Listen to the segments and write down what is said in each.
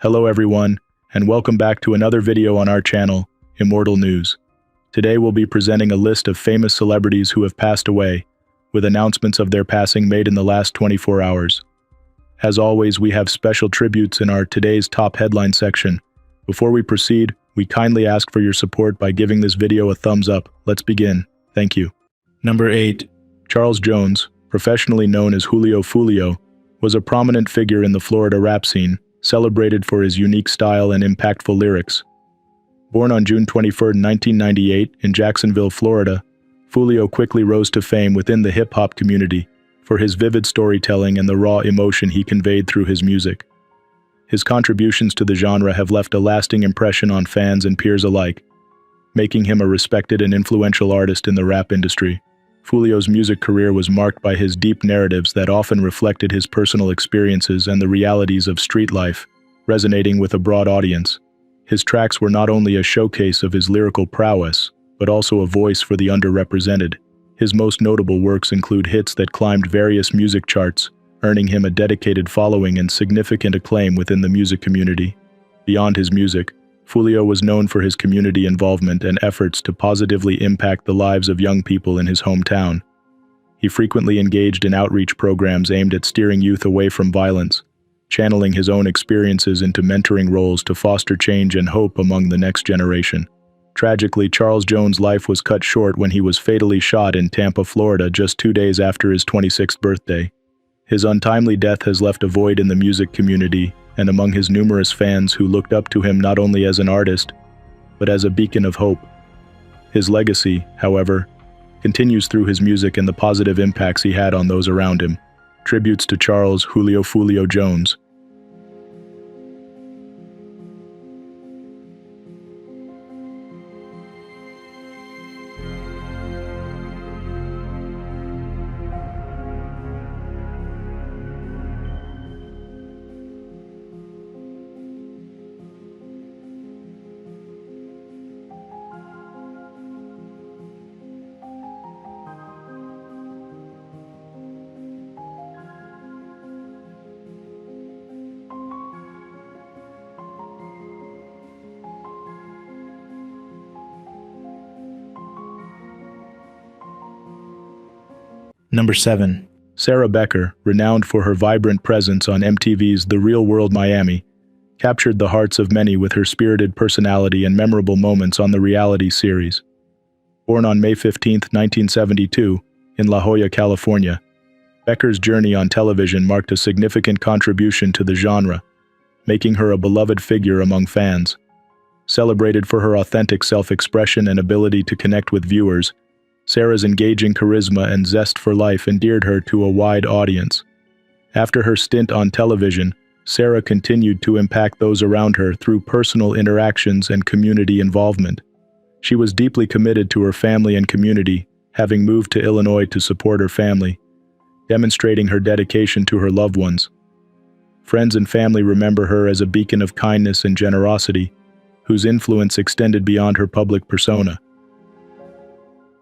Hello everyone, and welcome back to another video on our channel, Immortal News. Today we'll be presenting a list of famous celebrities who have passed away, with announcements of their passing made in the last 24 hours. As always, we have special tributes in our Today's Top Headline section. Before we proceed, we kindly ask for your support by giving this video a thumbs up. Let's begin. Thank you. Number 8. Charles Jones, professionally known as Julio Fulio, was a prominent figure in the Florida rap scene, celebrated for his unique style and impactful lyrics. Born on June 21, 1998, in Jacksonville, Florida, Fulio quickly rose to fame within the hip-hop community for his vivid storytelling and the raw emotion he conveyed through his music. His contributions to the genre have left a lasting impression on fans and peers alike, making him a respected and influential artist in the rap industry. Fulio's music career was marked by his deep narratives that often reflected his personal experiences and the realities of street life, resonating with a broad audience. His tracks were not only a showcase of his lyrical prowess, but also a voice for the underrepresented. His most notable works include hits that climbed various music charts, earning him a dedicated following and significant acclaim within the music community. Beyond his music, Fulio was known for his community involvement and efforts to positively impact the lives of young people in his hometown. He frequently engaged in outreach programs aimed at steering youth away from violence, channeling his own experiences into mentoring roles to foster change and hope among the next generation. Tragically, Charles Jones' life was cut short when he was fatally shot in Tampa, Florida, just 2 days after his 26th birthday. His untimely death has left a void in the music community and among his numerous fans who looked up to him not only as an artist, but as a beacon of hope. His legacy, however, continues through his music and the positive impacts he had on those around him. Tributes to Charles Julio Fulio Jones. Number 7. Sarah Becker, renowned for her vibrant presence on MTV's The Real World Miami, captured the hearts of many with her spirited personality and memorable moments on the reality series. Born on May 15, 1972, in La Jolla, California, Becker's journey on television marked a significant contribution to the genre, making her a beloved figure among fans. Celebrated for her authentic self-expression and ability to connect with viewers, Sarah's engaging charisma and zest for life endeared her to a wide audience. After her stint on television, Sarah continued to impact those around her through personal interactions and community involvement. She was deeply committed to her family and community, having moved to Illinois to support her family, demonstrating her dedication to her loved ones. Friends and family remember her as a beacon of kindness and generosity, whose influence extended beyond her public persona.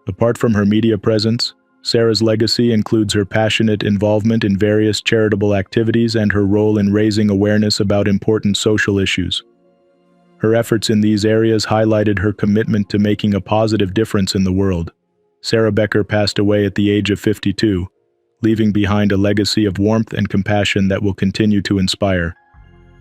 Apart from her media presence, Sarah's legacy includes her passionate involvement in various charitable activities and her role in raising awareness about important social issues. Her efforts in these areas highlighted her commitment to making a positive difference in the world. Sarah Becker passed away at the age of 52, leaving behind a legacy of warmth and compassion that will continue to inspire.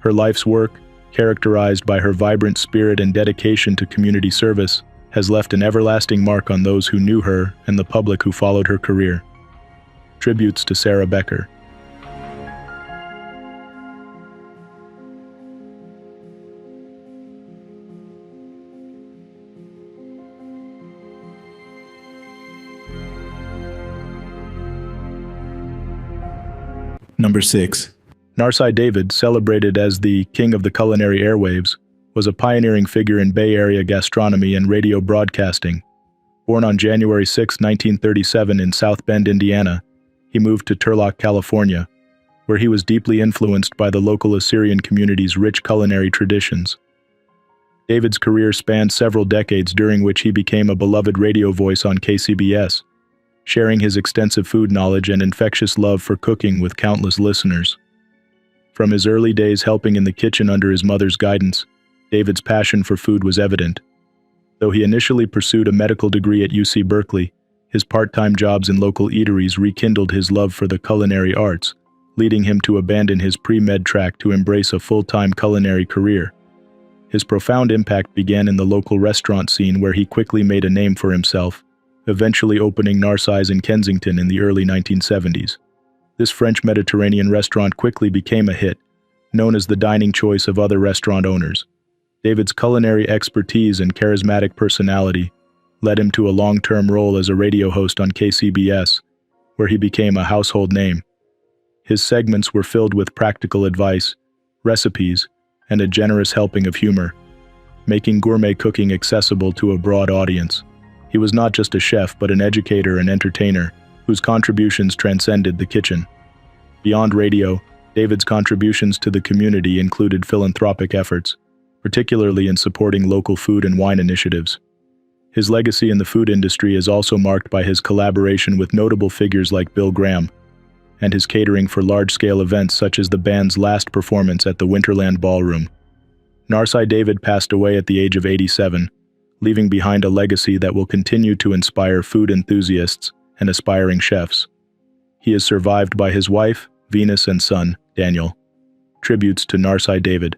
Her life's work, characterized by her vibrant spirit and dedication to community service, has left an everlasting mark on those who knew her and the public who followed her career. Tributes to Sarah Becker. Number 6. Narai David, celebrated as the king of the culinary airwaves, was a pioneering figure in Bay Area gastronomy and radio broadcasting. Born on January 6, 1937 in South Bend, Indiana, he moved to Turlock, California, where he was deeply influenced by the local Assyrian community's rich culinary traditions. David's career spanned several decades, during which he became a beloved radio voice on KCBS, sharing his extensive food knowledge and infectious love for cooking with countless listeners. From his early days helping in the kitchen under his mother's guidance, David's passion for food was evident. Though he initially pursued a medical degree at UC Berkeley, his part-time jobs in local eateries rekindled his love for the culinary arts, leading him to abandon his pre-med track to embrace a full-time culinary career. His profound impact began in the local restaurant scene where he quickly made a name for himself, eventually opening Narsai's in Kensington in the early 1970s. This French Mediterranean restaurant quickly became a hit, known as the dining choice of other restaurant owners. David's culinary expertise and charismatic personality led him to a long-term role as a radio host on KCBS, where he became a household name. His segments were filled with practical advice, recipes, and a generous helping of humor, making gourmet cooking accessible to a broad audience. He was not just a chef but an educator and entertainer, whose contributions transcended the kitchen. Beyond radio, David's contributions to the community included philanthropic efforts, particularly in supporting local food and wine initiatives. His legacy in the food industry is also marked by his collaboration with notable figures like Bill Graham, and his catering for large-scale events such as the band's last performance at the Winterland Ballroom. Narai David passed away at the age of 87, leaving behind a legacy that will continue to inspire food enthusiasts and aspiring chefs. He is survived by his wife, Venus, and son, Daniel. Tributes to Narai David.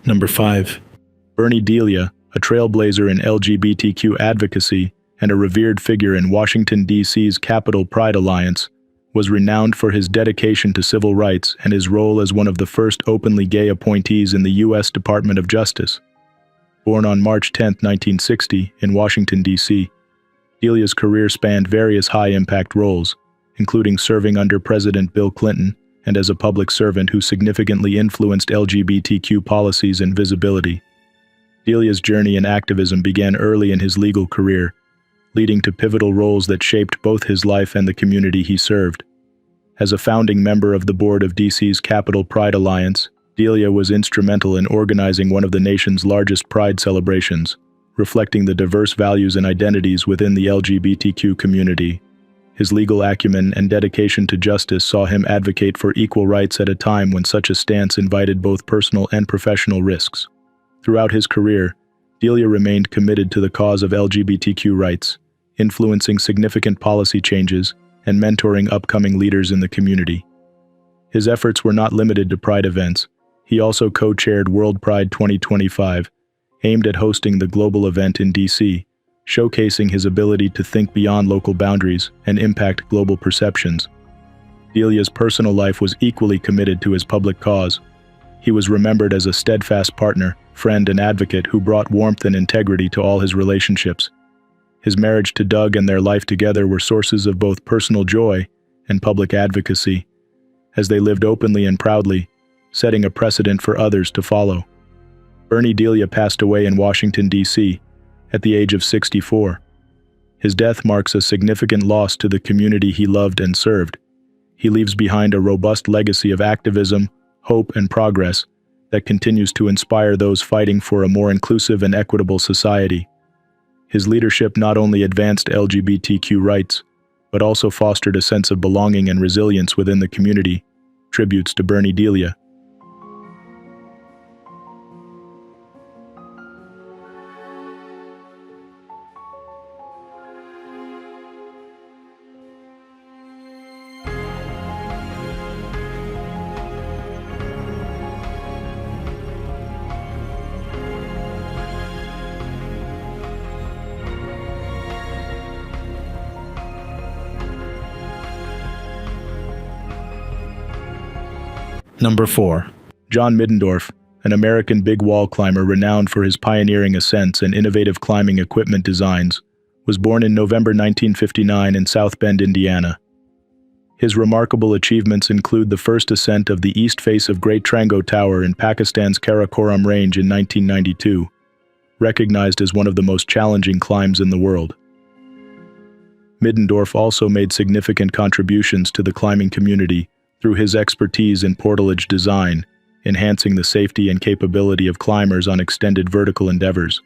Number 5. Bernie Delia, a trailblazer in LGBTQ advocacy and a revered figure in Washington, D.C.'s Capitol Pride Alliance, was renowned for his dedication to civil rights and his role as one of the first openly gay appointees in the U.S. Department of Justice. Born on March 10, 1960, in Washington, D.C., Delia's career spanned various high-impact roles, including serving under President Bill Clinton and as a public servant who significantly influenced LGBTQ policies and visibility. Delia's journey in activism began early in his legal career, leading to pivotal roles that shaped both his life and the community he served. As a founding member of the board of DC's Capitol Pride Alliance, Delia was instrumental in organizing one of the nation's largest pride celebrations, reflecting the diverse values and identities within the LGBTQ community. His legal acumen and dedication to justice saw him advocate for equal rights at a time when such a stance invited both personal and professional risks. Throughout his career, Delia remained committed to the cause of LGBTQ rights, influencing significant policy changes and mentoring upcoming leaders in the community. His efforts were not limited to Pride events. He also co-chaired World Pride 2025, aimed at hosting the global event in DC, showcasing his ability to think beyond local boundaries and impact global perceptions. Delia's personal life was equally committed to his public cause. He was remembered as a steadfast partner, friend, and advocate who brought warmth and integrity to all his relationships. His marriage to Doug and their life together were sources of both personal joy and public advocacy, as they lived openly and proudly, setting a precedent for others to follow. Bernie Delia passed away in Washington, D.C., at the age of 64. His death marks a significant loss to the community he loved and served. He leaves behind a robust legacy of activism, hope, and progress that continues to inspire those fighting for a more inclusive and equitable society. His leadership not only advanced LGBTQ rights, but also fostered a sense of belonging and resilience within the community. Tributes to Bernie Delia. Number 4. John Middendorf, an American big wall climber renowned for his pioneering ascents and innovative climbing equipment designs, was born in November 1959 in South Bend, Indiana. His remarkable achievements include the first ascent of the east face of Great Trango Tower in Pakistan's Karakoram Range in 1992, recognized as one of the most challenging climbs in the world. Middendorf also made significant contributions to the climbing community through his expertise in portalage design, enhancing the safety and capability of climbers on extended vertical endeavors.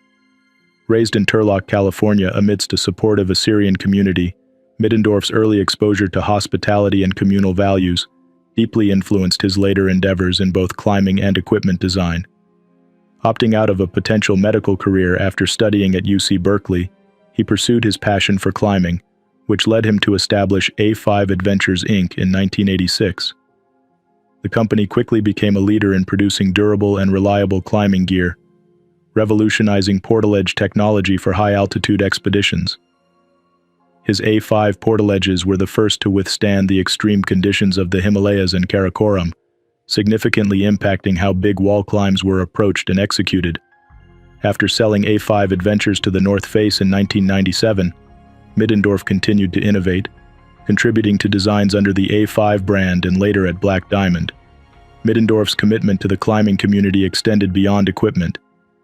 Raised in Turlock, California amidst a supportive Assyrian community, Middendorf's early exposure to hospitality and communal values deeply influenced his later endeavors in both climbing and equipment design. Opting out of a potential medical career after studying at UC Berkeley, he pursued his passion for climbing, which led him to establish A5 Adventures Inc. in 1986. The company quickly became a leader in producing durable and reliable climbing gear, revolutionizing portaledge technology for high-altitude expeditions. His A5 portaledges were the first to withstand the extreme conditions of the Himalayas and Karakoram, significantly impacting how big wall climbs were approached and executed. After selling A5 Adventures to the North Face in 1997, Middendorf continued to innovate, contributing to designs under the A5 brand and later at Black Diamond. Middendorf's commitment to the climbing community extended beyond equipment.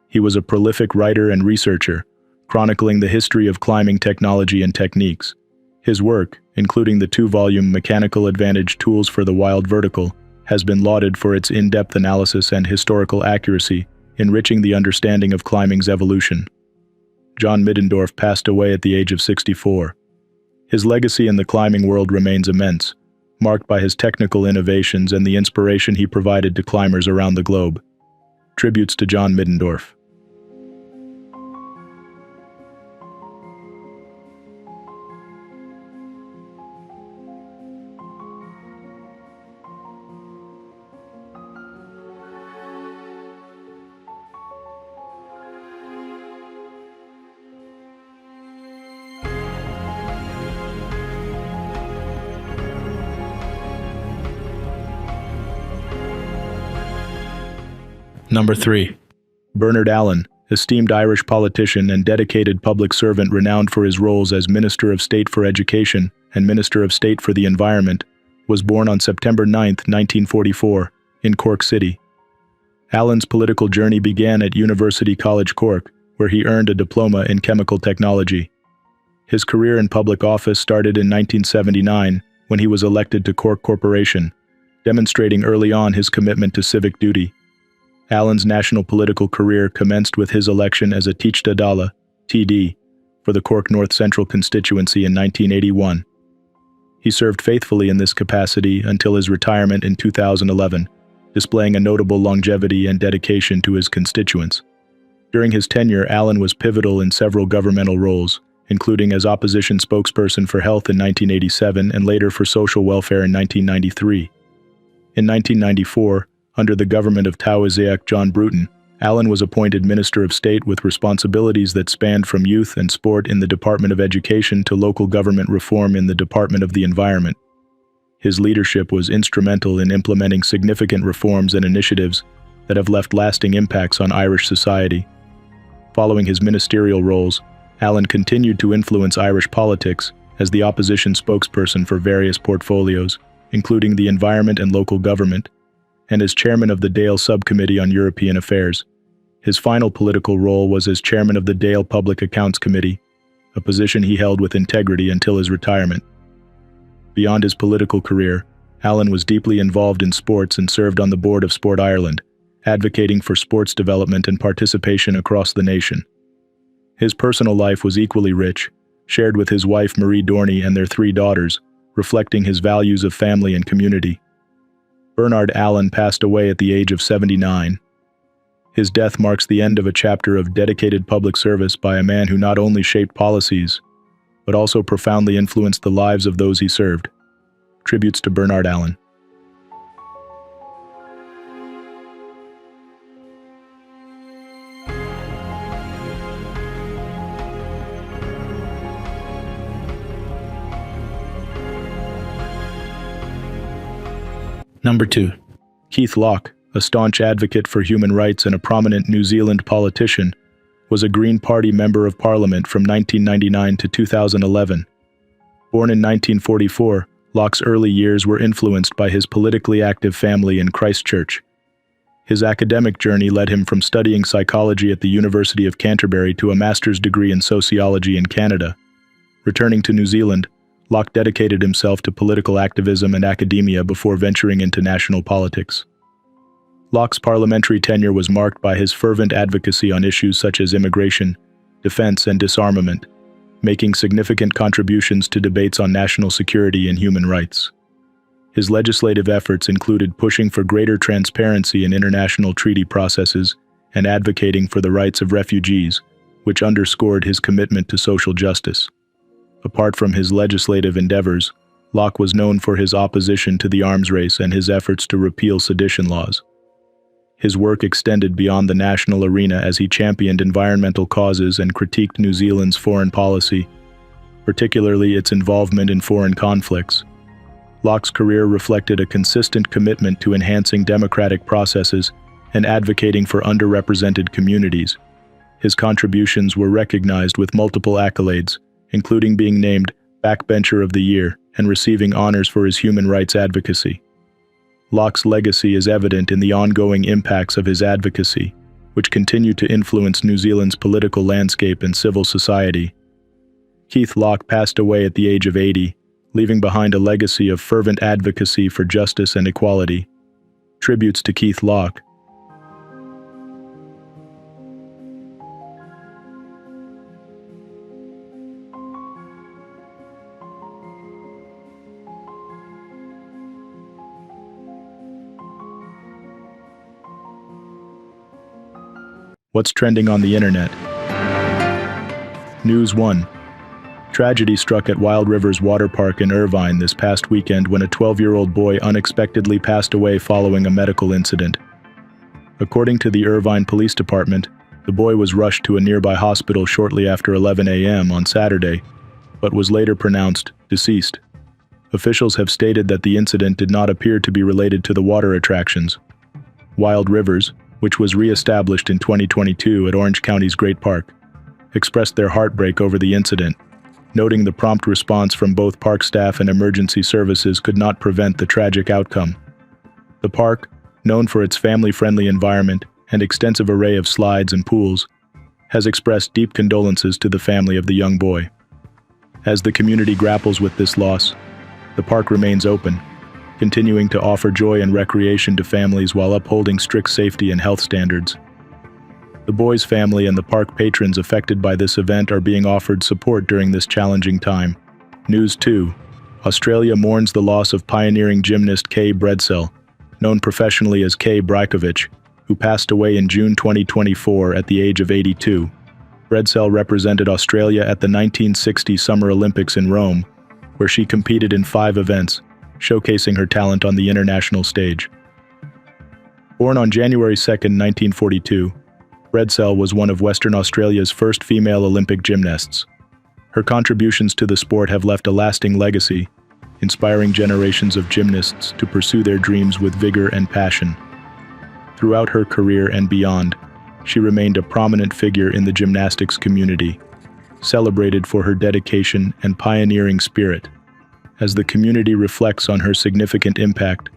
He was a prolific writer and researcher, chronicling the history of climbing technology and techniques. His work, including the 2-volume Mechanical Advantage Tools for the Wild Vertical, has been lauded for its in-depth analysis and historical accuracy, enriching the understanding of climbing's evolution. John Middendorf passed away at the age of 64. His legacy in the climbing world remains immense, marked by his technical innovations and the inspiration he provided to climbers around the globe. Tributes to John Middendorf. Number 3. Bernard Allen, esteemed Irish politician and dedicated public servant renowned for his roles as Minister of State for Education and Minister of State for the Environment, was born on September 9, 1944, in Cork City. Allen's political journey began at University College Cork, where he earned a diploma in chemical technology. His career in public office started in 1979 when he was elected to Cork Corporation, demonstrating early on his commitment to civic duty. Allen's national political career commenced with his election as a Teachta Dála, TD, for the Cork North Central constituency in 1981. He served faithfully in this capacity until his retirement in 2011, displaying a notable longevity and dedication to his constituents. During his tenure, Allen was pivotal in several governmental roles, including as opposition spokesperson for health in 1987 and later for social welfare in 1993. In 1994, under the government of Taoiseach John Bruton, Allen was appointed Minister of State with responsibilities that spanned from youth and sport in the Department of Education to local government reform in the Department of the Environment. His leadership was instrumental in implementing significant reforms and initiatives that have left lasting impacts on Irish society. Following his ministerial roles, Allen continued to influence Irish politics as the opposition spokesperson for various portfolios, including the environment and local government, and as chairman of the Dáil Subcommittee on European Affairs. His final political role was as chairman of the Dáil Public Accounts Committee, a position he held with integrity until his retirement. Beyond his political career, Allen was deeply involved in sports and served on the board of Sport Ireland, advocating for sports development and participation across the nation. His personal life was equally rich, shared with his wife Marie Dorney and their 3 daughters, reflecting his values of family and community. Bernard Allen passed away at the age of 79. His death marks the end of a chapter of dedicated public service by a man who not only shaped policies, but also profoundly influenced the lives of those he served. Tributes to Bernard Allen. Number 2. Keith Locke, a staunch advocate for human rights and a prominent New Zealand politician, was a Green Party Member of Parliament from 1999 to 2011. Born in 1944, Locke's early years were influenced by his politically active family in Christchurch. His academic journey led him from studying psychology at the University of Canterbury to a master's degree in sociology in Canada. Returning to New Zealand, Locke dedicated himself to political activism and academia before venturing into national politics. Locke's parliamentary tenure was marked by his fervent advocacy on issues such as immigration, defense, and disarmament, making significant contributions to debates on national security and human rights. His legislative efforts included pushing for greater transparency in international treaty processes and advocating for the rights of refugees, which underscored his commitment to social justice. Apart from his legislative endeavors, Locke was known for his opposition to the arms race and his efforts to repeal sedition laws. His work extended beyond the national arena as he championed environmental causes and critiqued New Zealand's foreign policy, particularly its involvement in foreign conflicts. Locke's career reflected a consistent commitment to enhancing democratic processes and advocating for underrepresented communities. His contributions were recognized with multiple accolades, including being named Backbencher of the Year and receiving honors for his human rights advocacy. Locke's legacy is evident in the ongoing impacts of his advocacy, which continue to influence New Zealand's political landscape and civil society. Keith Locke passed away at the age of 80, leaving behind a legacy of fervent advocacy for justice and equality. Tributes to Keith Locke. What's trending on the internet? News 1. Tragedy struck at Wild Rivers Water Park in Irvine this past weekend when a 12-year-old boy unexpectedly passed away following a medical incident. According to the Irvine Police Department, the boy was rushed to a nearby hospital shortly after 11 a.m. on Saturday, but was later pronounced deceased. Officials have stated that the incident did not appear to be related to the water attractions. Wild Rivers, which was re-established in 2022 at Orange County's Great Park, expressed their heartbreak over the incident, noting the prompt response from both park staff and emergency services could not prevent the tragic outcome. The park, known for its family-friendly environment and extensive array of slides and pools, has expressed deep condolences to the family of the young boy. As the community grapples with this loss, the park remains open, continuing to offer joy and recreation to families while upholding strict safety and health standards. The boy's family and the park patrons affected by this event are being offered support during this challenging time. News 2. Australia mourns the loss of pioneering gymnast Kay Bredell, known professionally as Kay Bredell, who passed away in June 2024 at the age of 82. Bredell represented Australia at the 1960 Summer Olympics in Rome, where she competed in 5 events, showcasing her talent on the international stage. Born on January 2, 1942, Bredell was one of Western Australia's first female Olympic gymnasts. Her contributions to the sport have left a lasting legacy, inspiring generations of gymnasts to pursue their dreams with vigor and passion. Throughout her career and beyond, she remained a prominent figure in the gymnastics community, celebrated for her dedication and pioneering spirit. As the community reflects on her significant impact,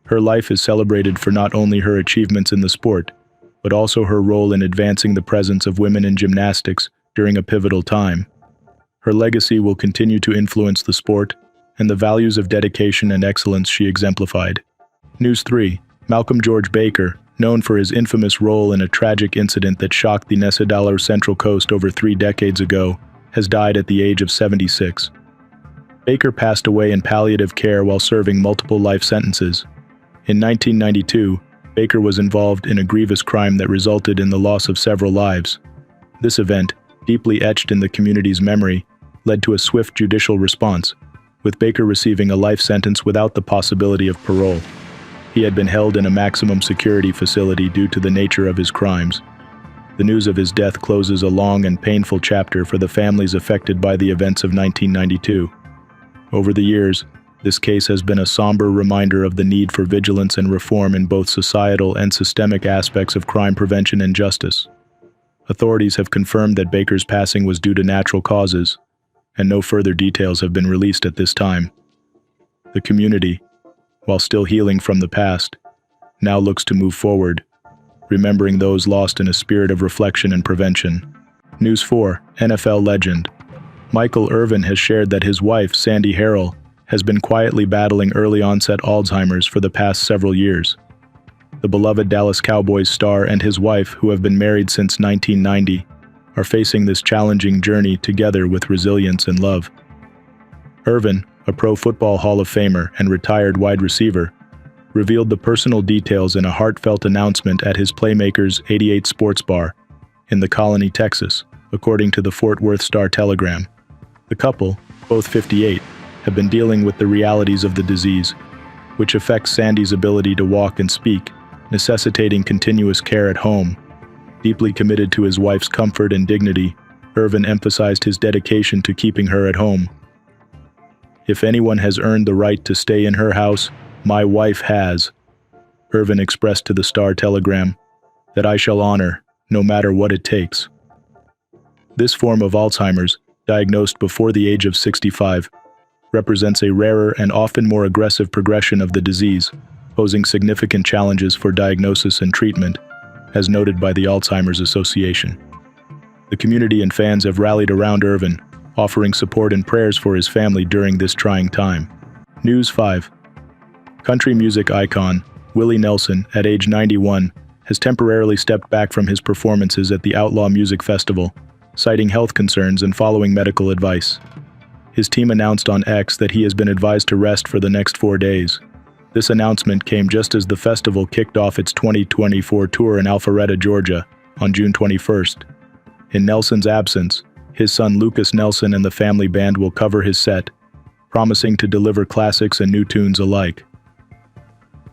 her life is celebrated for not only her achievements in the sport, but also her role in advancing the presence of women in gymnastics during a pivotal time. Her legacy will continue to influence the sport and the values of dedication and excellence she exemplified. News 3. Malcolm George Becker, known for his infamous role in a tragic incident that shocked the Nessadaler Central Coast over 3 decades ago, has died at the age of 76. Becker passed away in palliative care while serving multiple life sentences. In 1992, Becker was involved in a grievous crime that resulted in the loss of several lives. This event, deeply etched in the community's memory, led to a swift judicial response, with Becker receiving a life sentence without the possibility of parole. He had been held in a maximum security facility due to the nature of his crimes. The news of his death closes a long and painful chapter for the families affected by the events of 1992. Over the years, This case has been a somber reminder of the need for vigilance and reform in both societal and systemic aspects of crime prevention and justice. Authorities have confirmed that Becker's passing was due to natural causes, and no further details have been released at this time. The community, while still healing from the past, now looks to move forward, remembering those lost in a spirit of reflection and prevention. News 4. NFL legend. Michael Irvin has shared that his wife, Sandy Harrell, has been quietly battling early-onset Alzheimer's for the past several years. The beloved Dallas Cowboys star and his wife, who have been married since 1990, are facing this challenging journey together with resilience and love. Irvin, a Pro Football Hall of Famer and retired wide receiver, revealed the personal details in a heartfelt announcement at his Playmakers 88 Sports Bar in the Colony, Texas, according to the Fort Worth Star-Telegram. The couple, both 58, have been dealing with the realities of the disease, which affects Sandy's ability to walk and speak, necessitating continuous care at home. Deeply committed to his wife's comfort and dignity, Irvin emphasized his dedication to keeping her at home. "If anyone has earned the right to stay in her house, my wife has," Irvin expressed to the Star-Telegram, "that I shall honor, no matter what it takes." This form of Alzheimer's, diagnosed before the age of 65, represents a rarer and often more aggressive progression of the disease, posing significant challenges for diagnosis and treatment, as noted by the Alzheimer's Association. The community and fans have rallied around Irvin, offering support and prayers for his family during this trying time. News 5. Country music icon, Willie Nelson, at age 91, has temporarily stepped back from his performances at the Outlaw Music Festival, citing health concerns and following medical advice. His team announced on X that he has been advised to rest for the next 4 days. This announcement came just as the festival kicked off its 2024 tour in Alpharetta, Georgia, on June 21st. In Nelson's absence, his son Lucas Nelson and the family band will cover his set, promising to deliver classics and new tunes alike.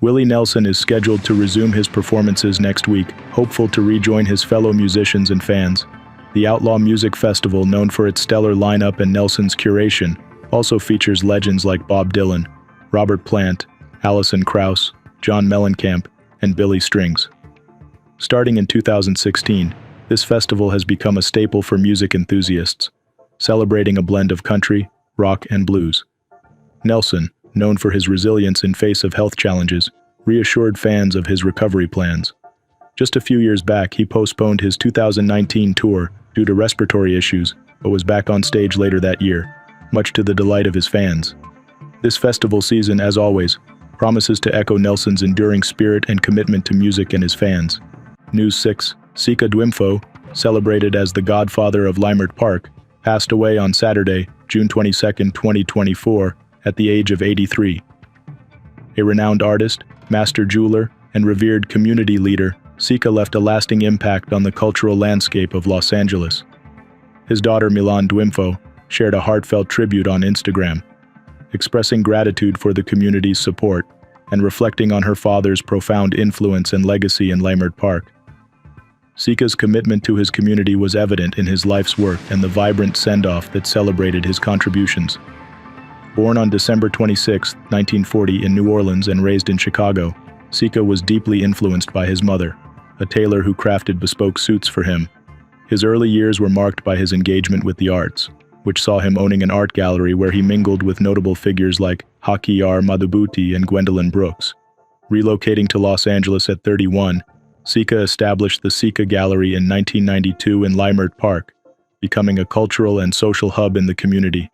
Willie Nelson is scheduled to resume his performances next week, hopeful to rejoin his fellow musicians and fans. The Outlaw Music Festival, known for its stellar lineup and Nelson's curation, also features legends like Bob Dylan, Robert Plant, Alison Krauss, John Mellencamp, and Billy Strings. Starting in 2016, this festival has become a staple for music enthusiasts, celebrating a blend of country, rock, and blues. Nelson, known for his resilience in face of health challenges, reassured fans of his recovery plans. Just a few years back, he postponed his 2019 tour due to respiratory issues, but was back on stage later that year, much to the delight of his fans. This festival season, as always, promises to echo Nelson's enduring spirit and commitment to music and his fans. News 6. Seea Dmfo, celebrated as the godfather of Leimert Park, passed away on Saturday, June 22, 2024, at the age of 83. A renowned artist, master jeweler, and revered community leader, Seea left a lasting impact on the cultural landscape of Los Angeles. His daughter Milan Dmfo shared a heartfelt tribute on Instagram, expressing gratitude for the community's support and reflecting on her father's profound influence and legacy in Leimert Park. Sea's commitment to his community was evident in his life's work and the vibrant send-off that celebrated his contributions. Born on December 26, 1940 in New Orleans and raised in Chicago, Seea was deeply influenced by his mother, a tailor who crafted bespoke suits for him. His early years were marked by his engagement with the arts, which saw him owning an art gallery where he mingled with notable figures like Haki-R Madhubuti and Gwendolyn Brooks. Relocating to Los Angeles at 31, Seea established the Seea Gallery in 1992 in Leimert Park, becoming a cultural and social hub in the community.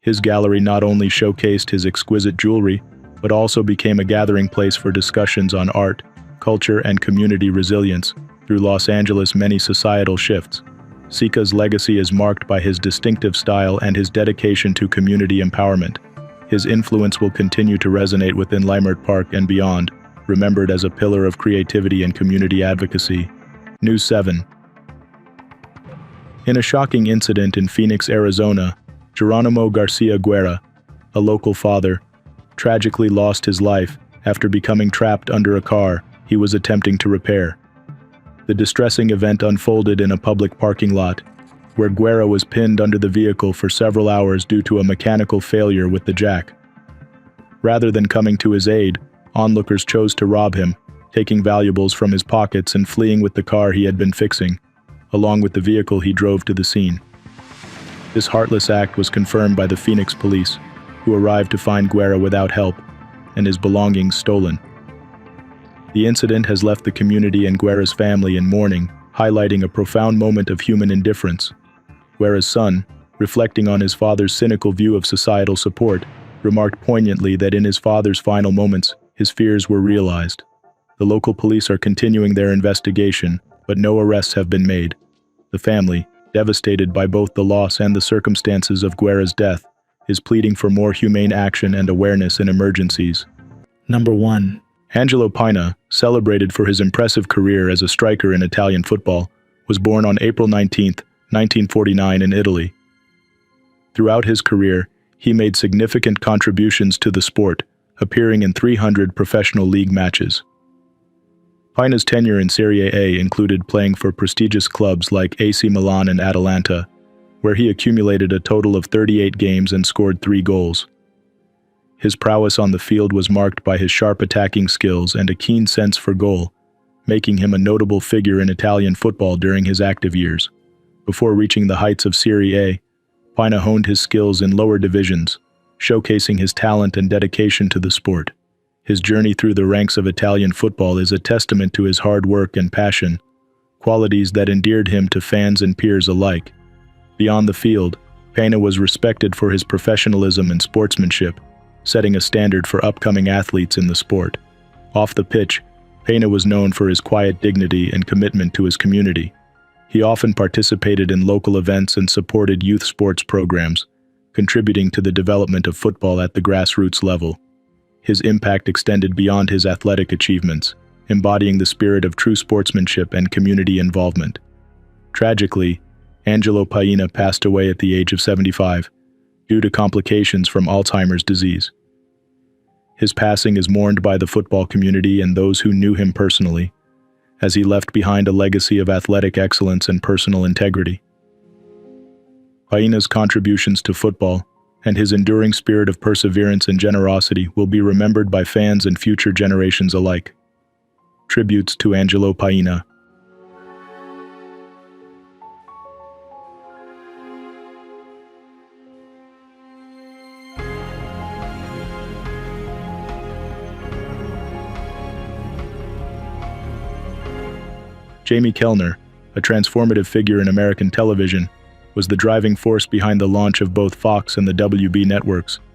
His gallery not only showcased his exquisite jewelry, but also became a gathering place for discussions on art, culture, and community resilience through Los Angeles' many societal shifts. Sea's legacy is marked by his distinctive style and his dedication to community empowerment. His influence will continue to resonate within Leimert Park and beyond, remembered as a pillar of creativity and community advocacy. News 7. In a shocking incident in Phoenix, Arizona, Geronimo Garcia Guerra, a local father, tragically lost his life after becoming trapped under a car he was attempting to repair. The distressing event unfolded in a public parking lot, where Guerra was pinned under the vehicle for several hours due to a mechanical failure with the jack. Rather than coming to his aid, onlookers chose to rob him, taking valuables from his pockets and fleeing with the car he had been fixing, along with the vehicle he drove to the scene. This heartless act was confirmed by the Phoenix police, who arrived to find Guerra without help and his belongings stolen. The incident has left the community and Guerra's family in mourning, highlighting a profound moment of human indifference. Guerra's son, reflecting on his father's cynical view of societal support, remarked poignantly that in his father's final moments, his fears were realized. The local police are continuing their investigation, but no arrests have been made. The family, devastated by both the loss and the circumstances of Guerra's death, is pleading for more humane action and awareness in emergencies. Number 1. Angelo Paina, celebrated for his impressive career as a striker in Italian football, was born on April 19, 1949 in Italy. Throughout his career, he made significant contributions to the sport, appearing in 300 professional league matches. Paina's tenure in Serie A included playing for prestigious clubs like AC Milan and Atalanta, where he accumulated a total of 38 games and scored 3 goals. His prowess on the field was marked by his sharp attacking skills and a keen sense for goal, making him a notable figure in Italian football during his active years. Before reaching the heights of Serie A, Paina honed his skills in lower divisions, showcasing his talent and dedication to the sport. His journey through the ranks of Italian football is a testament to his hard work and passion, qualities that endeared him to fans and peers alike. Beyond the field, Paina was respected for his professionalism and sportsmanship, setting a standard for upcoming athletes in the sport. Off the pitch, Paina was known for his quiet dignity and commitment to his community. He often participated in local events and supported youth sports programs, contributing to the development of football at the grassroots level. His impact extended beyond his athletic achievements, embodying the spirit of true sportsmanship and community involvement. Tragically, Angelo Paina passed away at the age of 75, due to complications from Alzheimer's disease. His passing is mourned by the football community and those who knew him personally, as he left behind a legacy of athletic excellence and personal integrity. Paina's contributions to football and his enduring spirit of perseverance and generosity will be remembered by fans and future generations alike. Tributes to Angelo Paina. Jamie Kellner, a transformative figure in American television, was the driving force behind the launch of both Fox and the WB networks,